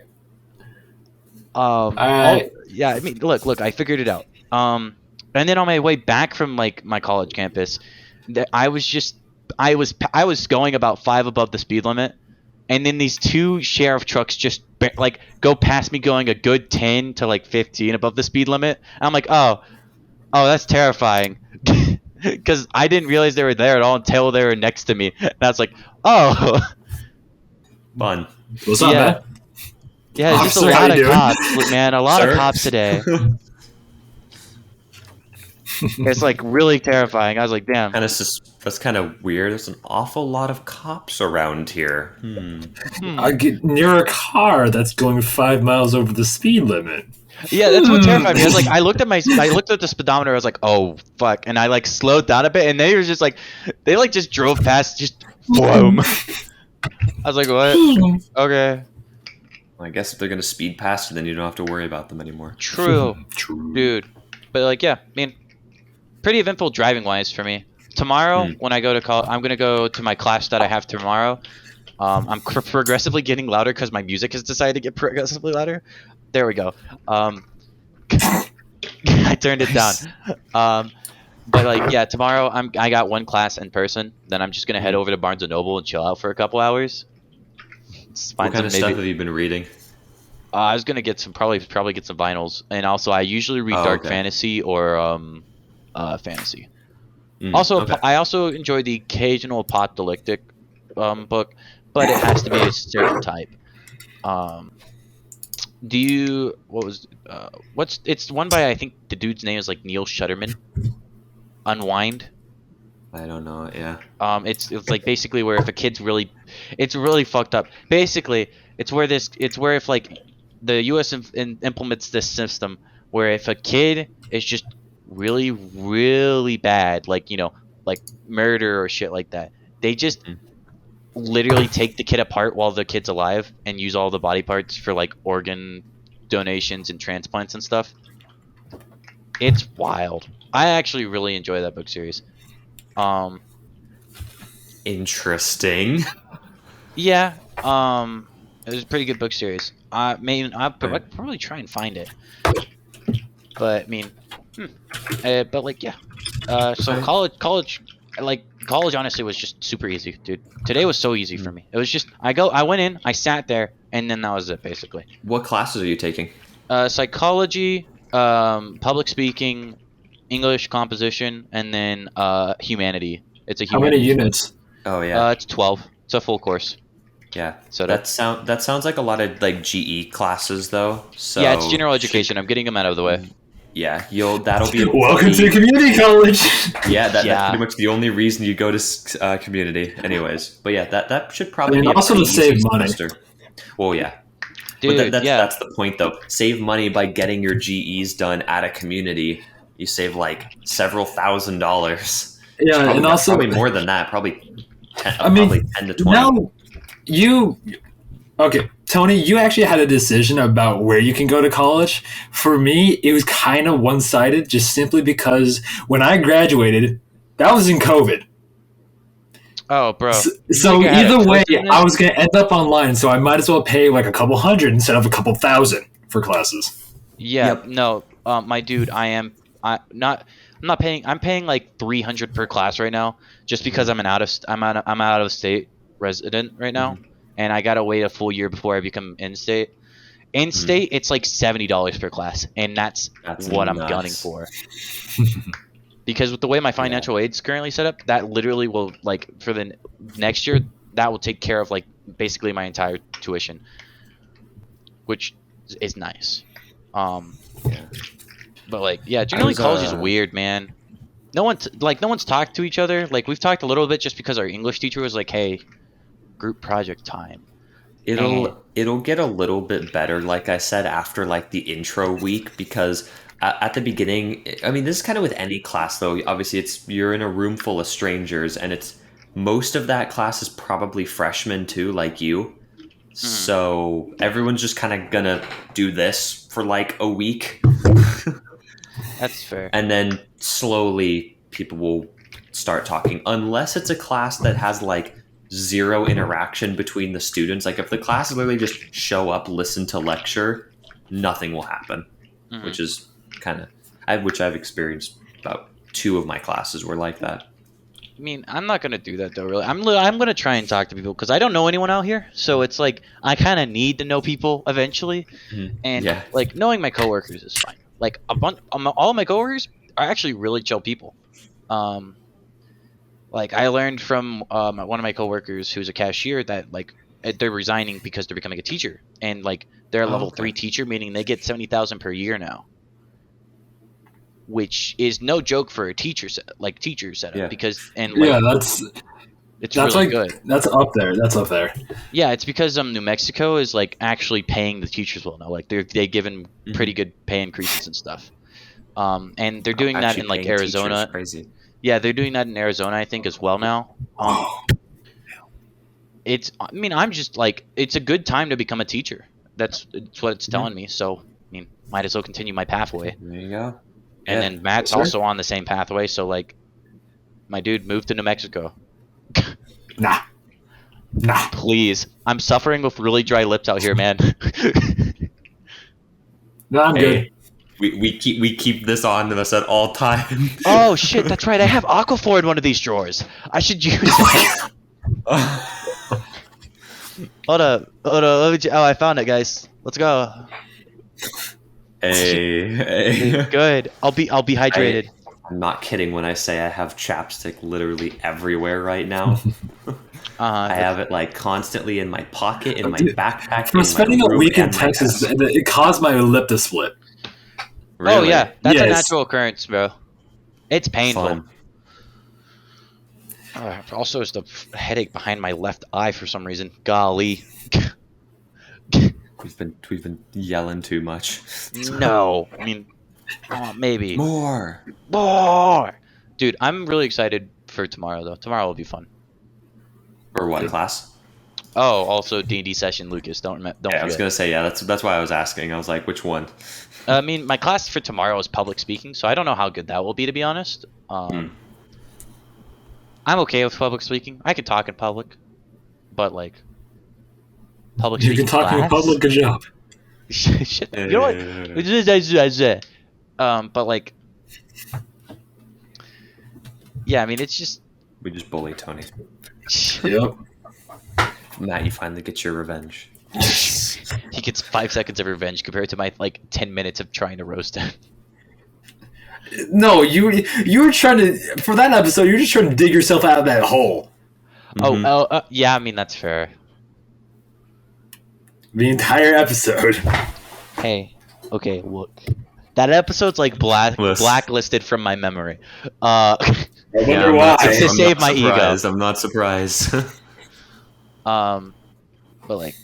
Alright. Yeah, I mean, look, I figured it out. And then on my way back from like my college campus, I was going about 5 above the speed limit, and then these 2 sheriff trucks just like go past me going a good 10 to like 15 above the speed limit. And I'm like, oh, that's terrifying, because I didn't realize they were there at all until they were next to me, and I was like, oh. Fun. What's up, Yeah. man? Yeah, it's just a Officer, how lot you of doing? cops, man. A lot of Sir? cops today. It's like really terrifying. I was like, damn. That's kind of weird. There's an awful lot of cops around here. I get near a car that's going 5 miles over the speed limit. Yeah, that's what terrified me. I was like, I looked at the speedometer. I was like, oh fuck, and I like slowed down a bit, and they were just like, they like just drove past, just boom. I was like, what? Okay, I guess if they're gonna speed past you, then you don't have to worry about them anymore. true, True. dude. But like, yeah, I mean, pretty eventful driving wise for me. Tomorrow, when I go to college, I'm gonna go to my class that I have tomorrow. I'm progressively getting louder because my music has decided to get progressively louder. There we go. I turned it down. But like, yeah, tomorrow I got one class in person. Then I'm just gonna head over to Barnes and Noble and chill out for a couple hours. What kind of stuff have you been reading? I was gonna get some probably get some vinyls, and also I usually read dark fantasy or fantasy. Also, okay. I also enjoy the occasional apocalyptic book, but it has to be a certain type. Do you it's one by, I think the dude's name is like Neil Shutterman. Unwind. I don't know. Yeah. It's like basically where if a kid's it's really fucked up. Basically, it's where if like the U.S. implements this system where if a kid is just really really bad, like like murder or shit like that, they just literally take the kid apart while the kid's alive and use all the body parts for like organ donations and transplants and stuff. It's wild. I actually really enjoy that book series. Interesting. Yeah. It was a pretty good book series. I mean, I'd probably try and find it. But I mean, but like, yeah. So college honestly was just super easy, dude. Today was so easy for me. It was just I went in, I sat there, and then that was it basically. What classes are you taking? Psychology, public speaking, English composition, and then humanity. It's a How many humanities. units? Oh yeah. It's 12. It's a full course. Yeah. So that sounds like a lot of like GE classes though. So yeah, it's general education. I'm getting them out of the way. Yeah, that'll be Welcome to community college. Yeah, that's Yeah. pretty much the only reason you go to community, anyways. But yeah, that should probably I mean, be a also to pretty save easy money. semester. Well, yeah, Dude, but yeah. that's the point though. Save money by getting your GEs done at a community. You save like several $1,000s. Yeah, and also probably more than that. Probably 10, I mean, probably 10 to 20. Now okay, Tony, you actually had a decision about where you can go to college. For me, it was kind of one-sided, just simply because when I graduated, that was in COVID. Oh, bro. So think I had a either way, choice in I this? was going to end up online, so I might as well pay like a couple hundred instead of a couple thousand for classes. Yeah, Yep. no, my dude, I'm not not paying. I'm paying like 300 per class right now, just because I'm I'm out of state resident right now, Mhm. and I gotta wait a full year before I become in state. In state, it's like $70 per class, and that's That's what I'm gunning nuts. for. Because with the way my Yeah. financial aid's currently set up, that literally will like for the next year, that will take care of like basically my entire tuition, which is nice. Um, Yeah. but like yeah, I generally was college is weird, man. No one's talked to each other. Like we've talked a little bit just because our English teacher was like, "Hey, group project time," and it'll get a little bit better, like I said, after like the intro week, because at the beginning, I mean, this is kind of with any class though. Obviously, it's you're in a room full of strangers, and it's most of that class is probably freshmen too, like you. mhm, So everyone's just kind of gonna do this for like a week, that's fair. and then slowly people will start talking, unless it's a class that has like zero interaction between the students. Like if the class is literally just show up, listen to lecture, nothing will happen, Mhm. which is kind of which I've experienced. About two of my classes were like that. I mean, I'm not gonna do that though. Really, I'm gonna try and talk to people because I don't know anyone out here. So it's like I kind of need to know people eventually, Mhm. and Yeah. like knowing my coworkers is fine. Like all my coworkers are actually really chill people. Um, like I learned from one of my coworkers who's a cashier that like they're resigning because they're becoming a teacher, and like they're a Oh, level okay. 3 teacher, meaning they get 70,000 per year now, which is no joke for a teacher setup Yeah. because and like Yeah, that's it's that's really like good. that's up there. That's up there. Yeah, it's because New Mexico is like actually paying the teachers well now. Like they given pretty Hmm. good pay increases and stuff. And they're Oh, doing that actually, in like paying teachers Arizona. crazy. Yeah, they're doing that in Arizona, I think, as well now. I mean, I'm just like, it's a good time to become a teacher. It's what it's Mhm. telling me. So, I mean, might as well continue my pathway. There you go. And Yeah. then Yes, Matt's sir. also on the same pathway. So, like, my dude moved to New Mexico. Nah, nah. Please, I'm suffering with really dry lips out here, man. No, I'm good. Hey, we keep this on us at all times. Oh shit, that's right. I have Aquaphor in one of these drawers. I should use it. Hold up, hold up. Oh, I found it, guys. Let's go. Hey. Good. I'll be hydrated. I'm not kidding when I say I have chapstick literally everywhere right now. I That's have it like constantly in my pocket, in my Dude, backpack, from in my spending a room, week in and my Texas, desk. it caused my lip to split. oh yeah, Really that's a Yes. natural occurrence, bro. It's painful. fun. Also, it's the headache behind my left eye for some reason. Golly. We've been yelling too much. No, I mean, maybe More. more. Dude, I'm really excited for tomorrow though. Tomorrow will be fun. Or what class? Oh, also D&D session, Lucas. Don't Yeah, I was forget. gonna say, yeah. That's why I was asking. I was like, which one? I mean, my class for tomorrow is public speaking, so I don't know how good that will be, to be honest. Hmm. I'm okay with public speaking. I can talk in public, but like public You can speaking talk in class. public. Good job. Shit, you know what? But like, yeah. I mean, it's just We just bully Tony. Yep. Matt, you finally get your revenge. he gets 5 seconds of revenge compared to my like 10 minutes of trying to roast him. No, you were trying to for that episode. You're just trying to dig yourself out of that hole. Mhm. Yeah. I mean, that's fair. The entire episode. Hey, okay, look. That episode's like Listen. blacklisted from my memory. I wonder Yeah, why. To save my ego. I'm not surprised. But like,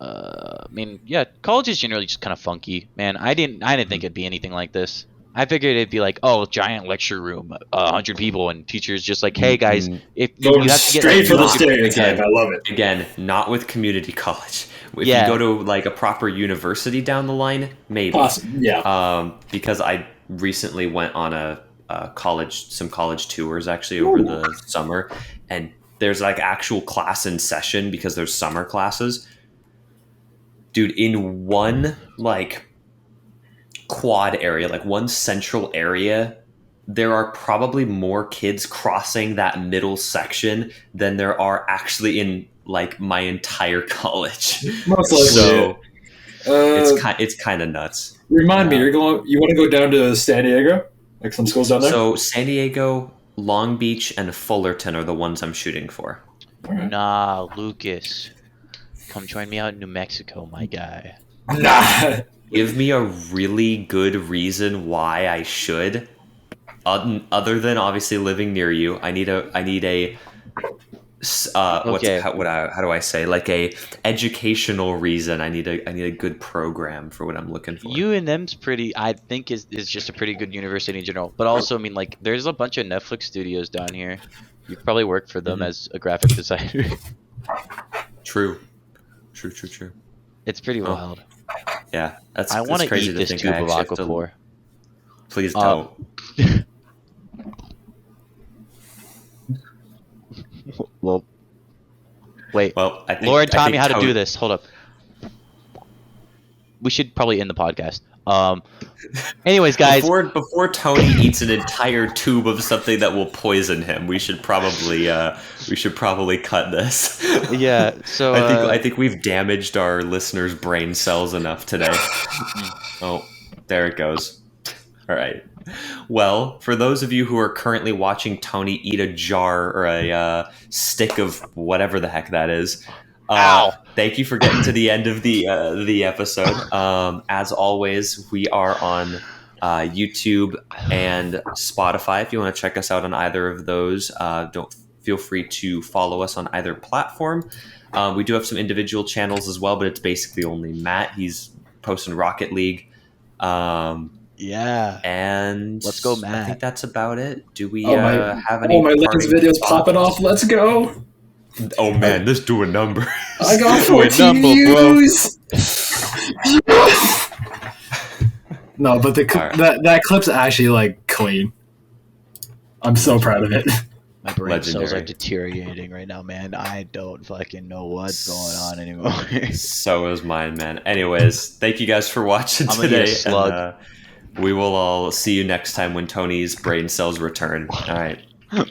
I mean, yeah, college is generally just kind of funky, man. I didn't think it'd be anything like this. I figured it'd be like, oh, giant lecture room, 100 people, and teachers just like, hey guys, if you Going have to get straight like for the 200 stereotype. I love it. Again, not with community college. If Yeah. you go to like a proper university down the line, maybe. Yeah. Because I recently went on some college tours actually over the summer, and there's like actual class in session because there's summer classes. Dude, in one like quad area, like one central area, there are probably more kids crossing that middle section than there are actually in like my entire college. Most likely. So Uh, it's kind of nuts. remind me, you want to go down to San Diego? Like some schools down there? So San Diego, Long Beach, and Fullerton are the ones I'm shooting for. Alright. Nah, Lucas. Come join me out in New Mexico, my guy. Nah. Give me a really good reason why I should. Other than obviously living near you, I need a Okay. how do I say, like a educational reason. I need a good program for what I'm looking for. UNM's pretty. I think is just a pretty good university in general. But also, I mean, like, there's a bunch of Netflix studios down here. You probably work for them as a graphic designer. True. It's pretty wild. Yeah, that's. I want to crazy eat this think tube I of actually have to- aquaphor. Please don't. Well, wait. Well, I think, Lauren I taught think me how to Tony- do this. Hold up. We should probably end the podcast. Anyways, guys. Before Tony eats an entire tube of something that will poison him, we should probably cut this. Yeah. So I think we've damaged our listeners' brain cells enough today. Oh, there it goes. All right. Well, for those of you who are currently watching Tony eat a jar or a stick of whatever the heck that is, thank you for getting to the end of the episode. As always, we are on YouTube and Spotify. If you want to check us out on either of those, don't feel free to follow us on either platform. We do have some individual channels as well, but it's basically only Matt. He's posting Rocket League. yeah. And Let's go, Matt. I think that's about it. Do we my have any? my Legends parting video's thoughts? popping off. Let's go. Oh man, let's do a number. I got Doing 14 number, bro. views. No, but Alright. that clip's actually like clean. I'm so proud of it. My brain cells are Legendary. deteriorating right now, man. I don't fucking know what's going on anymore. So is mine, man. Anyways, thank you guys for watching I'm gonna eat a today. slug. And, we will all see you next time when Tony's brain cells return. All right.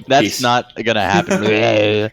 That's Peace. not gonna happen.